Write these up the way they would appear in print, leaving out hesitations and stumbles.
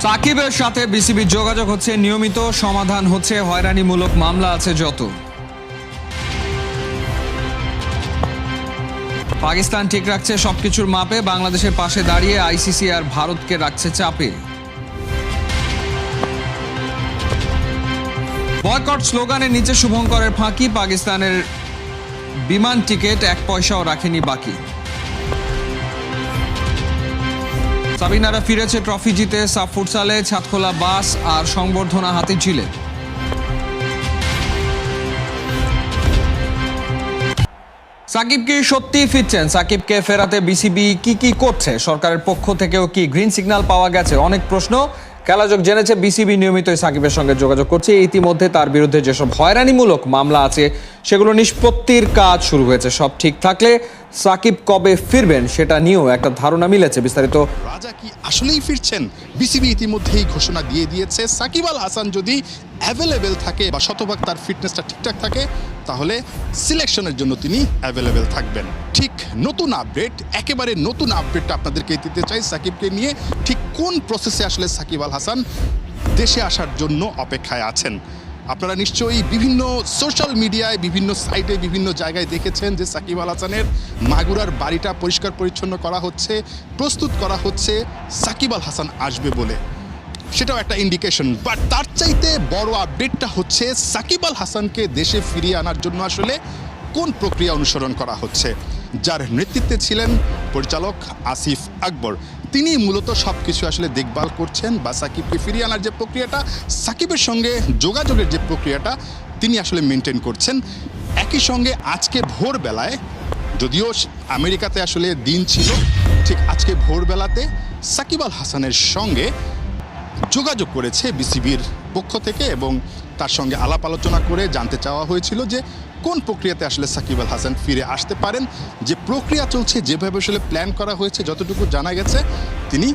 সাকিবের সাথে বিসিবির যোগাযোগ হচ্ছে নিয়মিত, সমাধান হচ্ছে, হয়রানিমূলক মামলা আছে যত। পাকিস্তান ঠিক রাখছে সবকিছুর মাপে, বাংলাদেশের পাশে দাঁড়িয়ে আইসিসি আর ভারতকে রাখছে চাপে। বয়কট স্লোগানের নিচে শুভঙ্করের ফাঁকি, পাকিস্তানের বিমান টিকিট 1 পয়সাও রাখেনি বাকি। সাবিনারা ফিরেছে ট্রফি জিতে, সাফ ফুটসালে ছাদখোলা বাস আর সংবর্ধনা হাতিঝিলে। সাকিব কি সত্যি ফিরছেন? সাকিবকে ফেরাতে বিসিবি কি করছে? সরকারের পক্ষ থেকেও কি গ্রিন সিগন্যাল পাওয়া গেছে? অনেক প্রশ্ন। খেলাযোগ জেনেছে বিসিবি নিয়মিতই সাকিবের সঙ্গে যোগাযোগ করছে। ইতিমধ্যে তার বিরুদ্ধে যেসব হয়রানিমূলক মামলা আছে সেগুলো নিষ্পত্তির কাজ শুরু হয়েছে। সব ঠিক থাকলে সাকিব কবে ফিরবেন সেটা নিয়েও একটা ধারণা মিলেছে। বিস্তারিত। রাজা কি আসলেই ফিরছেন? বিসিবি ইতিমধ্যেই ঘোষণা দিয়ে দিয়েছে, সাকিব আল হাসান যদি অ্যাভেলেবেল থাকে বা শতভাগ তার ফিটনেসটা ঠিকঠাক থাকে তাহলে সিলেকশনের জন্য তিনি অ্যাভেলেবেল থাকবেন। ঠিক নতুন আপডেট, একেবারে নতুন আপডেটটা আপনাদেরকে দিতে চাই সাকিবকে নিয়ে। ঠিক কোন প্রসেসে আসলে সাকিব আল হাসান দেশে আসার জন্য অপেক্ষায় আছেন? আপনারা নিশ্চয়ই বিভিন্ন সোশ্যাল মিডিয়ায়, বিভিন্ন সাইটে, বিভিন্ন জায়গায় দেখেছেন যে সাকিব আল হাসানের মাগুরার বাড়িটা পরিষ্কার পরিচ্ছন্ন করা হচ্ছে, প্রস্তুত করা হচ্ছে সাকিব আল হাসান আসবে বলে। সেটাও একটা ইন্ডিকেশন, বাট তার চাইতে বড় আপডেটটা হচ্ছে সাকিব আল হাসানকে দেশে ফিরিয়ে আনার জন্য আসলে কোন প্রক্রিয়া অনুসরণ করা হচ্ছে। যার নেতৃত্বে ছিলেন পরিচালক আসিফ আকবর, তিনি মূলত সব কিছু আসলে দেখভাল করছেন বা সাকিবকে ফিরিয়ে আনার যে প্রক্রিয়াটা, সাকিবের সঙ্গে যোগাযোগের যে প্রক্রিয়াটা তিনি আসলে মেনটেন করছেন। একই সঙ্গে আজকে ভোরবেলায়, যদিও আমেরিকাতে আসলে দিন ছিল, ঠিক আজকে ভোরবেলাতে সাকিব আল হাসানের সঙ্গে যোগাযোগ করেছে বিসিবির পক্ষ থেকে এবং তার সঙ্গে আলাপ আলোচনা করে জানতে চাওয়া হয়েছিল যে কোন প্রক্রিয়াতে আসলে সাকিব আল হাসান ফিরে আসতে পারেন। যে প্রক্রিয়া চলছে, যেভাবে আসলে প্ল্যান করা হয়েছে, যতটুকু জানা গেছে তিনি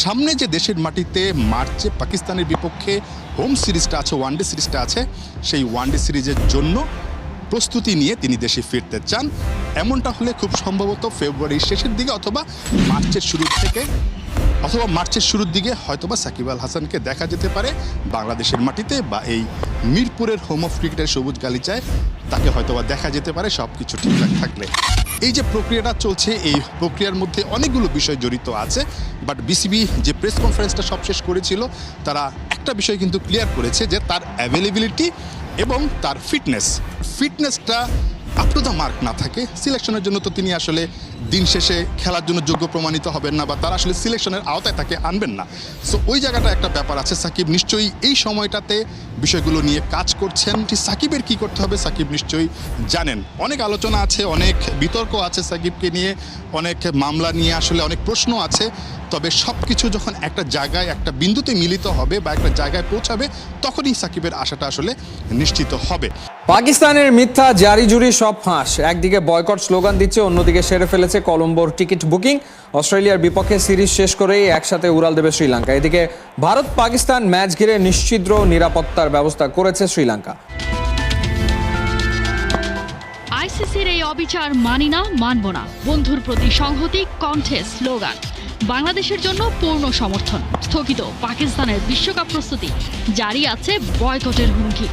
সামনে যে দেশের মাটিতে মার্চে পাকিস্তানের বিপক্ষে হোম সিরিজটা আছে, ওয়ানডে সিরিজটা আছে, সেই ওয়ানডে সিরিজের জন্য প্রস্তুতি নিয়ে তিনি দেশে ফিরতে চান। এমনটা হলে খুব সম্ভবত ফেব্রুয়ারির শেষের দিকে অথবা মার্চের শুরুর দিকে হয়তোবা সাকিব আল হাসানকে দেখা যেতে পারে বাংলাদেশের মাটিতে বা এই মিরপুরের হোম অফ ক্রিকেটের সবুজ গালিচায় তাকে হয়তোবা দেখা যেতে পারে, সব কিছু ঠিকঠাক থাকলে। এই যে প্রক্রিয়াটা চলছে, এই প্রক্রিয়ার মধ্যে অনেকগুলো বিষয় জড়িত আছে, বাট বিসিবি যে প্রেস কনফারেন্সটা সবশেষ করেছিল তারা একটা বিষয় কিন্তু ক্লিয়ার করেছে যে তার অ্যাভেলেবিলিটি এবং তার ফিটনেসটা আপ টু দ্য মার্ক না থাকে, সিলেকশনের জন্য তো তিনি আসলে দিন শেষে খেলার জন্য যোগ্য প্রমাণিত হবেন না বা তারা আসলে সিলেকশনের আওতায় তাকে আনবেন না। সো ওই জায়গাটা একটা ব্যাপার আছে। সাকিব নিশ্চয়ই এই সময়টাতে বিষয়গুলো নিয়ে কাজ করছেন। সাকিবের কি করতে হবে সাকিব নিশ্চয়ই জানেন। অনেক আলোচনা আছে, অনেক বিতর্ক আছে সাকিবকে নিয়ে, অনেক মামলা নিয়ে আসলে অনেক প্রশ্ন আছে। তবে সব কিছু যখন একটা জায়গায়, একটা বিন্দুতে মিলিত হবে বা একটা জায়গায় পৌঁছাবে, তখনই সাকিবের আশাটা আসলে নিশ্চিত হবে। পাকিস্তানের মিথ্যা জারি জুরি সব ফাঁস। একদিকে বয়কট স্লোগান দিচ্ছে, অন্যদিকে সেরে ফেলেছে কলম্বোর টিকিট বুকিং। অস্ট্রেলিয়ার বিপক্ষে সিরিজ শেষ করেই একসাথে উড়াল দেবে শ্রীলঙ্কা। এদিকে ভারত পাকিস্তান ম্যাচ ঘিরে নিশ্চিদ্র নিরাপত্তার ব্যবস্থা করেছে শ্রীলঙ্কা। আইসিসির এই অবিচার মানি না, মানব না, বন্ধুর প্রতি সংহতি কণ্ঠে স্লোগান। বাংলাদেশের জন্য পূর্ণ সমর্থন। স্থগিত পাকিস্তানের বিশ্বকাপ প্রস্তুতি, জারি আছে বয়কটের হুমকি।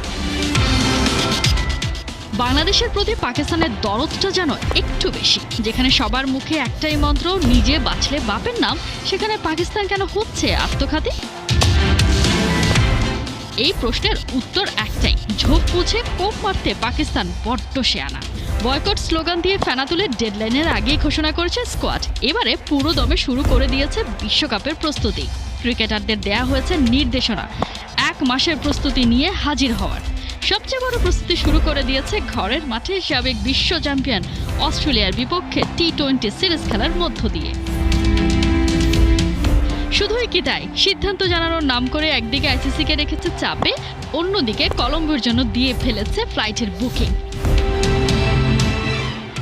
বাংলাদেশের প্রতি পাকিস্তানের দরদটা যেন একটু বেশি। যেখানে সবার মুখে একটাই মন্ত্র, নিজে বাঁচলে বাপের নাম, সেখানে পাকিস্তান কেন হচ্ছে আত্মঘাতী? এই প্রশ্নের উত্তর একটাই, ঝোপ বুঝে কোপ মারতে পাকিস্তান বড্ড শেয়ানা। বয়কট স্লোগান দিয়ে ফেনা তুলে ডেডলাইনের আগেই ঘোষণা করেছে স্কোয়াড। এবারে পুরো দমে শুরু করে দিয়েছে বিশ্বকাপের প্রস্তুতি। ক্রিকেটারদের দেয়া হয়েছে নির্দেশনা 1 মাসের প্রস্তুতি নিয়ে হাজির হওয়ার। সবচেয়ে বড় প্রস্তুতি শুরু করে দিয়েছে ঘরের মাঠে সাবেক বিশ্ব চ্যাম্পিয়ন অস্ট্রেলিয়ার বিপক্ষে টি-20 সিরিজ খেলার মধ্য দিয়ে। শুধুই কি তাই, সিদ্ধান্ত জানানোর নাম করে একদিকে আইসিসিকে রেখেছে চাপে, অন্যদিকে কলম্বোর জন্য দিয়ে ফেলেছে ফ্লাইটের বুকিং।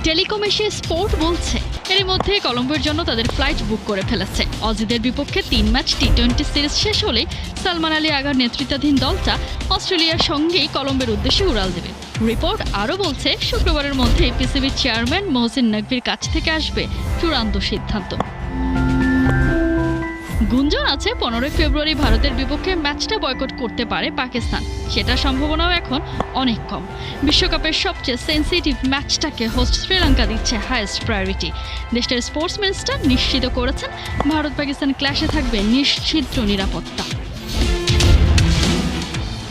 টেলিকম এশিয়া স্পোর্ট বলছে এর মধ্যে কলম্বোর জন্য তাদের ফ্লাইট বুক করে ফেলেছে। অজিদের বিপক্ষে 3 ম্যাচ টি-20 সিরিজ শেষ হলে সালমান আলী আগার নেতৃত্বাধীন দলটা অস্ট্রেলিয়ার সঙ্গেই কলম্বের উদ্দেশ্যে উড়াল দেবে। রিপোর্ট আরও বলছে শুক্রবারের মধ্যে পিসিবির চেয়ারম্যান মহসিন নকভির কাছ থেকে আসবে চূড়ান্ত সিদ্ধান্ত। গুঞ্জন আছে 15 ফেব্রুয়ারি ভারতের বিপক্ষে ম্যাচটা বয়কট করতে পারে পাকিস্তান। সেটার সম্ভাবনাও এখন অনেক কম। বিশ্বকাপের সবচেয়ে সেনসিটিভ ম্যাচটাকে হোস্ট শ্রীলঙ্কা দিচ্ছে হাইয়েস্ট প্রায়োরিটি। দেশটির স্পোর্টস মিনিস্টার নিশ্চিত করেছেন ভারত পাকিস্তান ক্ল্যাশে থাকবে নিশ্চিদ্র নিরাপত্তা।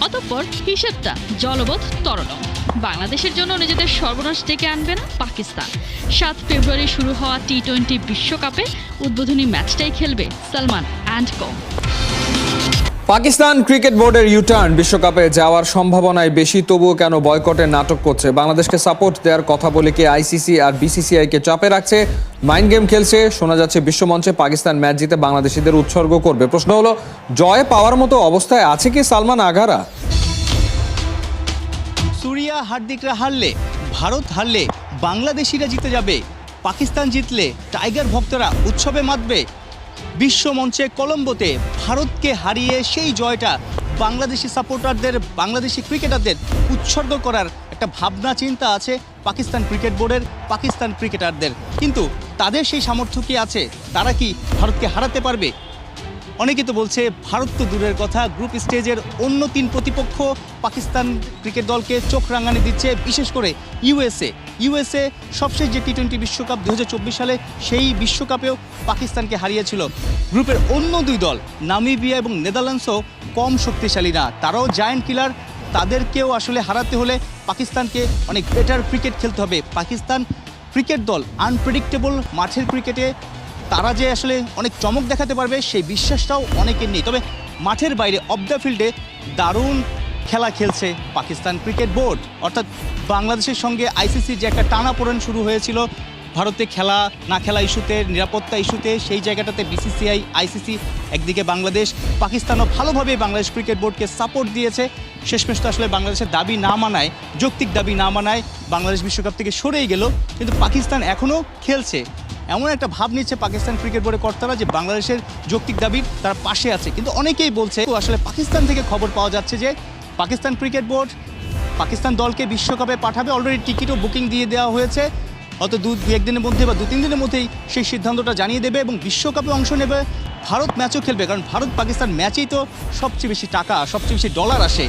অতঃপর হিসেবটা জলবৎ তরলম। বাংলাদেশের জন্য নিজেদের সর্বনাশ ডেকে আনবে না পাকিস্তান। 7 ফেব্রুয়ারি শুরু হওয়া টি-20 বিশ্বকাপে উদ্বোধনী ম্যাচটাই খেলবে Salman and co. Pakistan cricket বোর্ডের ইউটার্ন বিশ্বকাপে যাওয়ার সম্ভাবনায় বেশি, তবুও কেন বয়কটের নাটক করছে? বাংলাদেশকে সাপোর্ট দেওয়ার কথা বলে কি আইসিসি আর বিসিসিআইকে চাপে রাখছে? মাইন্ড গেম খেলছে? শোনা যাচ্ছে বিশ্বমঞ্চে পাকিস্তান ম্যাচ জিতে বাংলাদেশিদের উৎসর্গ করবে। প্রশ্ন হলো, জয় পাওয়ার মতো অবস্থায় আছে কি সালমান আগারা? সুরিয়া হার্দিকরা হারলে, ভারত হারলে বাংলাদেশিরা জিতে যাবে, পাকিস্তান জিতলে টাইগার ভক্তরা উৎসবে মাতবে। বিশ্বমঞ্চে কলম্বোতে ভারতকে হারিয়ে সেই জয়টা বাংলাদেশি সাপোর্টারদের, বাংলাদেশি ক্রিকেটারদের উৎসর্গ করার একটা ভাবনা চিন্তা আছে পাকিস্তান ক্রিকেট বোর্ডের, পাকিস্তান ক্রিকেটারদের। কিন্তু তাদের সেই সামর্থ্য কি আছে? তারা কি ভারতকে হারাতে পারবে? অনেকে তো বলছে ভারত তো দূরের কথা, গ্রুপ স্টেজের অন্য 3 প্রতিপক্ষ পাকিস্তান ক্রিকেট দলকে চোখ রাঙানি দিচ্ছে, বিশেষ করে ইউএসএ সবশেষ যে টি-20 বিশ্বকাপ 2024 সালে, সেই বিশ্বকাপেও পাকিস্তানকে হারিয়েছিল। গ্রুপের অন্য 2 দল নামিবিয়া এবং নেদারল্যান্ডসও কম শক্তিশালী না, তারাও জায়ান্ট কিলার। তাদেরকেও আসলে হারাতে হলে পাকিস্তানকে অনেক বেটার ক্রিকেট খেলতে হবে। পাকিস্তান ক্রিকেট দল আনপ্রেডিক্টেবল, মাঠের ক্রিকেটে তারা যে আসলে অনেক চমক দেখাতে পারবে সেই বিশ্বাসটাও অনেকের নেই। তবে মাঠের বাইরে অফ দ্য ফিল্ডে দারুণ খেলা খেলছে পাকিস্তান ক্রিকেট বোর্ড। অর্থাৎ বাংলাদেশের সঙ্গে আইসিসির যে একটা টানাপোড়েন শুরু হয়েছিল ভারতে খেলা না খেলা ইস্যুতে, নিরাপত্তা ইস্যুতে, সেই জায়গাটাতে বিসিসিআই, আইসিসি একদিকে, বাংলাদেশ, পাকিস্তানও ভালোভাবে বাংলাদেশ ক্রিকেট বোর্ডকে সাপোর্ট দিয়েছে। শেষমেশ তো আসলে বাংলাদেশের দাবি না মানায়, যৌক্তিক দাবি না মানায় বাংলাদেশ বিশ্বকাপ থেকে সরেই গেল। কিন্তু পাকিস্তান এখনও খেলছে, এমন একটা ভাব নিচ্ছে পাকিস্তান ক্রিকেট বোর্ডের কর্তারা যে বাংলাদেশের যৌক্তিক দাবির তার পাশে আছে। কিন্তু অনেকেই বলছে, আসলে পাকিস্তান থেকে খবর পাওয়া যাচ্ছে যে পাকিস্তান ক্রিকেট বোর্ড পাকিস্তান দলকে বিশ্বকাপে পাঠাবে, অলরেডি টিকিটও বুকিং দিয়ে দেওয়া হয়েছে। হয়তো 2-1 দিনের মধ্যে বা 2-3 দিনের মধ্যেই সেই সিদ্ধান্তটা জানিয়ে দেবে এবং বিশ্বকাপে অংশ নেবে। ভারত ম্যাচও খেলবে, কারণ ভারত পাকিস্তান ম্যাচেই তো সবচেয়ে বেশি টাকা, সবচেয়ে বেশি ডলার আসে।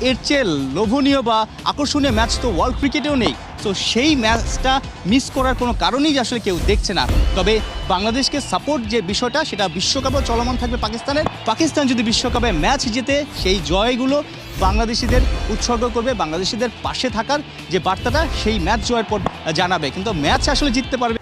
এর চেয়ে লোভনীয় বা আকর্ষণীয় ম্যাচ তো ওয়ার্ল্ড ক্রিকেটেও নেই। তো সেই ম্যাচটা মিস করার কোনো কারণেই আসলে কেউ দেখছে না। তবে বাংলাদেশকে সাপোর্ট যে বিষয়টা, সেটা বিশ্বকাপেও চলমান থাকবে পাকিস্তানের। পাকিস্তান যদি বিশ্বকাপে ম্যাচ জেতে সেই জয়গুলো বাংলাদেশিদের উৎসর্গ করবে, বাংলাদেশিদের পাশে থাকার যে বার্তাটা সেই ম্যাচ জয়ের পর জানাবে। কিন্তু ম্যাচ আসলে জিততে পারবে